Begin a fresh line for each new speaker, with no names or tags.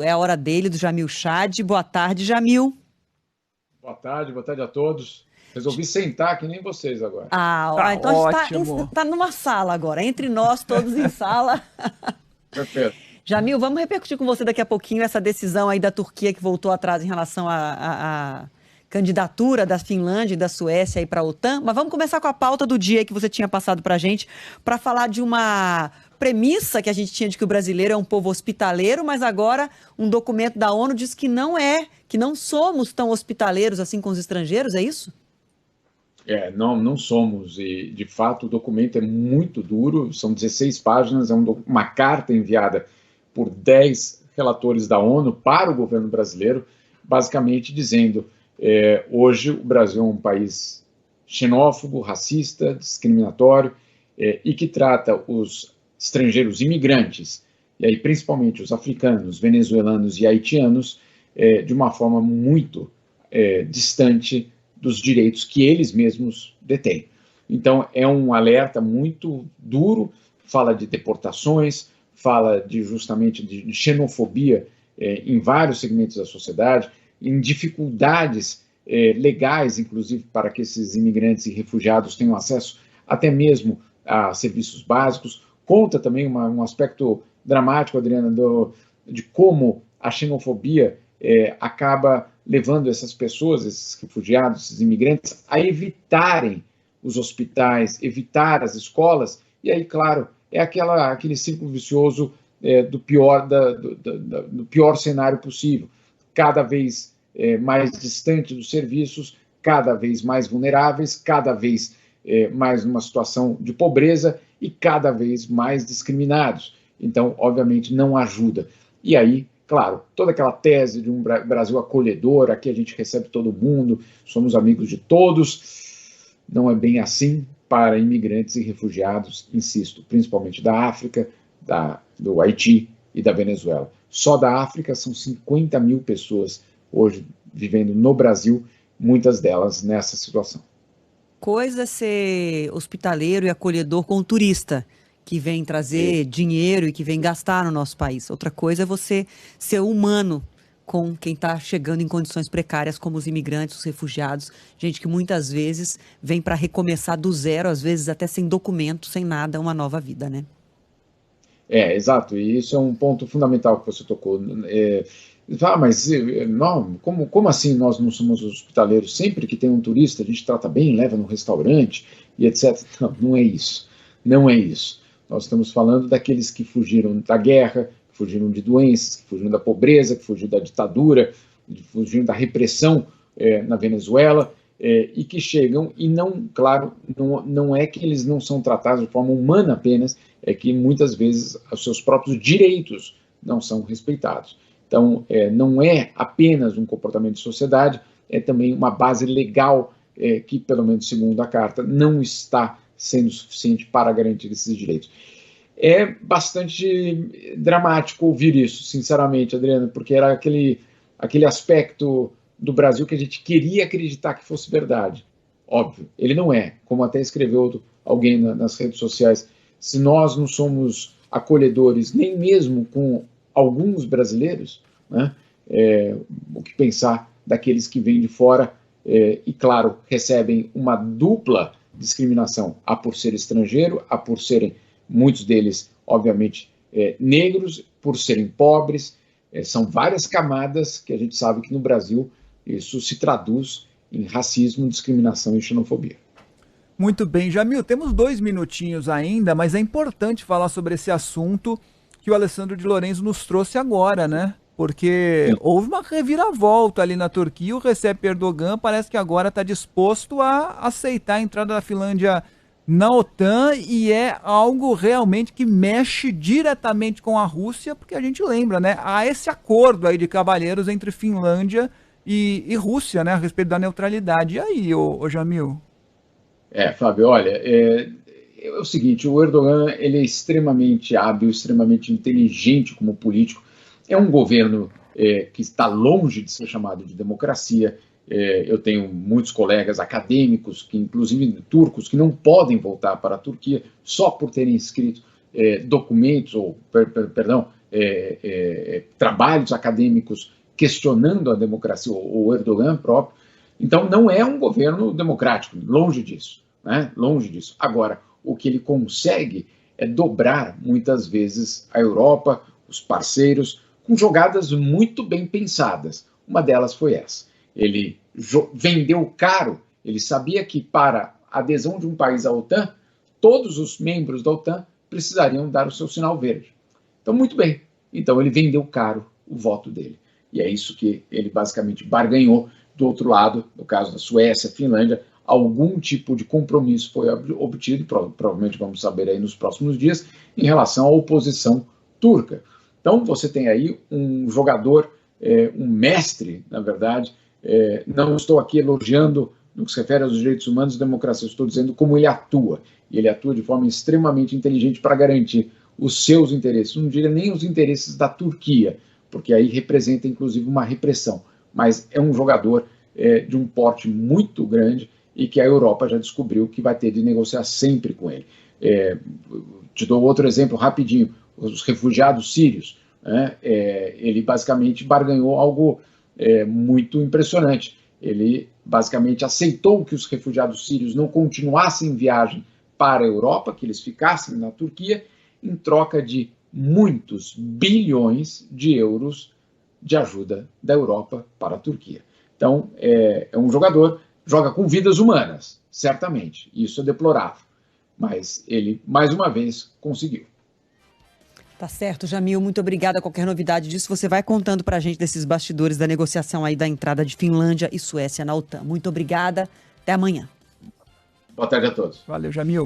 É a hora dele, do Jamil Chad. Boa tarde, Jamil.
Boa tarde a todos. Resolvi sentar que nem vocês agora.
Ah,
Tá
então a gente está
ótimo.
tá numa sala agora, entre nós todos em sala.
Perfeito.
Jamil, vamos repercutir com você daqui a pouquinho essa decisão aí da Turquia que voltou atrás em relação à candidatura da Finlândia e da Suécia aí para a OTAN. Mas vamos começar com a pauta do dia que você tinha passado para a gente, para falar de uma premissa que a gente tinha de que o brasileiro é um povo hospitaleiro, mas agora um documento da ONU diz que que não somos tão hospitaleiros assim com os estrangeiros, é isso?
Não somos, e de fato o documento é muito duro, são 16 páginas, uma carta enviada por 10 relatores da ONU para o governo brasileiro, basicamente dizendo: hoje o Brasil é um país xenófobo, racista, discriminatório, e que trata os estrangeiros imigrantes, e aí principalmente os africanos, venezuelanos e haitianos, de uma forma muito distante dos direitos que eles mesmos detêm. Então, é um alerta muito duro, fala de deportações, fala justamente de xenofobia em vários segmentos da sociedade, em dificuldades legais, inclusive, para que esses imigrantes e refugiados tenham acesso até mesmo a serviços básicos. Conta também um aspecto dramático, Adriana, de como a xenofobia acaba levando essas pessoas, esses refugiados, esses imigrantes, a evitarem os hospitais, evitar as escolas, e aí, claro, é aquele círculo vicioso do pior cenário possível. Cada vez mais distante dos serviços, cada vez mais vulneráveis, cada vez mais numa situação de pobreza e cada vez mais discriminados. Então, obviamente, não ajuda. E aí, claro, toda aquela tese de um Brasil acolhedor, aqui a gente recebe todo mundo, somos amigos de todos, não é bem assim para imigrantes e refugiados, insisto, principalmente da África, do Haiti e da Venezuela. Só da África são 50 mil pessoas hoje vivendo no Brasil, muitas delas nessa situação.
Coisa é ser hospitaleiro e acolhedor com o turista, que vem trazer dinheiro e que vem gastar no nosso país. Outra coisa é você ser humano com quem está chegando em condições precárias, como os imigrantes, os refugiados, gente que muitas vezes vem para recomeçar do zero, às vezes até sem documento, sem nada, uma nova vida, né?
Exato, e isso é um ponto fundamental que você tocou. Mas não, como assim nós não somos hospitaleiros? Sempre que tem um turista, a gente trata bem, leva no restaurante e etc. Não, não é isso. Não é isso. Nós estamos falando daqueles que fugiram da guerra, que fugiram de doenças, que fugiram da pobreza, que fugiram da ditadura, que fugiram da repressão na Venezuela, e que chegam e não, claro, não é que eles não são tratados de forma humana apenas, é que muitas vezes os seus próprios direitos não são respeitados. Então, não é apenas um comportamento de sociedade, é também uma base legal que, pelo menos segundo a Carta, não está sendo suficiente para garantir esses direitos. É bastante dramático ouvir isso, sinceramente, Adriana, porque era aquele aspecto do Brasil que a gente queria acreditar que fosse verdade. Óbvio, ele não é, como até escreveu alguém nas redes sociais. Se nós não somos acolhedores, nem mesmo com alguns brasileiros, né, o que pensar daqueles que vêm de fora e, claro, recebem uma dupla discriminação, a por ser estrangeiro, a por serem, muitos deles, obviamente, negros, por serem pobres. São várias camadas que a gente sabe que no Brasil isso se traduz em racismo, discriminação e xenofobia.
Muito bem, Jamil, temos 2 minutinhos ainda, mas é importante falar sobre esse assunto que o Alessandro de Lorenzo nos trouxe agora, né? Porque houve uma reviravolta ali na Turquia, o Recep Erdogan parece que agora está disposto a aceitar a entrada da Finlândia na OTAN, e é algo realmente que mexe diretamente com a Rússia, porque a gente lembra, né? Há esse acordo aí de cavalheiros entre Finlândia e Rússia, né? A respeito da neutralidade. E aí, ô Jamil?
Fábio, olha, é o seguinte, o Erdogan ele é extremamente hábil, extremamente inteligente como político. É um governo que está longe de ser chamado de democracia. Eu tenho muitos colegas acadêmicos, que inclusive turcos, que não podem voltar para a Turquia só por terem escrito documentos, ou, perdão, trabalhos acadêmicos questionando a democracia, o Erdogan próprio. Então, não é um governo democrático, longe disso, né? Longe disso. Agora, o que ele consegue é dobrar, muitas vezes, a Europa, os parceiros, com jogadas muito bem pensadas. Uma delas foi essa. Ele vendeu caro, ele sabia que para a adesão de um país à OTAN, todos os membros da OTAN precisariam dar o seu sinal verde. Então, muito bem. Então, ele vendeu caro o voto dele. E é isso que ele basicamente barganhou. Do outro lado, no caso da Suécia, Finlândia, algum tipo de compromisso foi obtido, provavelmente vamos saber aí nos próximos dias, em relação à oposição turca. Então, você tem aí um jogador, um mestre, na verdade. Não estou aqui elogiando no que se refere aos direitos humanos e democracia, estou dizendo como ele atua. E ele atua de forma extremamente inteligente para garantir os seus interesses, não diria nem os interesses da Turquia, porque aí representa inclusive uma repressão, mas é um jogador de um porte muito grande e que a Europa já descobriu que vai ter de negociar sempre com ele. Te dou outro exemplo rapidinho, os refugiados sírios, né? Ele basicamente barganhou algo muito impressionante. Ele basicamente aceitou que os refugiados sírios não continuassem viagem para a Europa, que eles ficassem na Turquia, em troca de muitos bilhões de euros de ajuda da Europa para a Turquia. Então, é um jogador, joga com vidas humanas, certamente, isso é deplorável, mas ele, mais uma vez, conseguiu.
Tá certo, Jamil, muito obrigada. Qualquer novidade disso, você vai contando pra gente desses bastidores da negociação aí da entrada de Finlândia e Suécia na OTAN. Muito obrigada, até amanhã.
Boa tarde a todos.
Valeu, Jamil.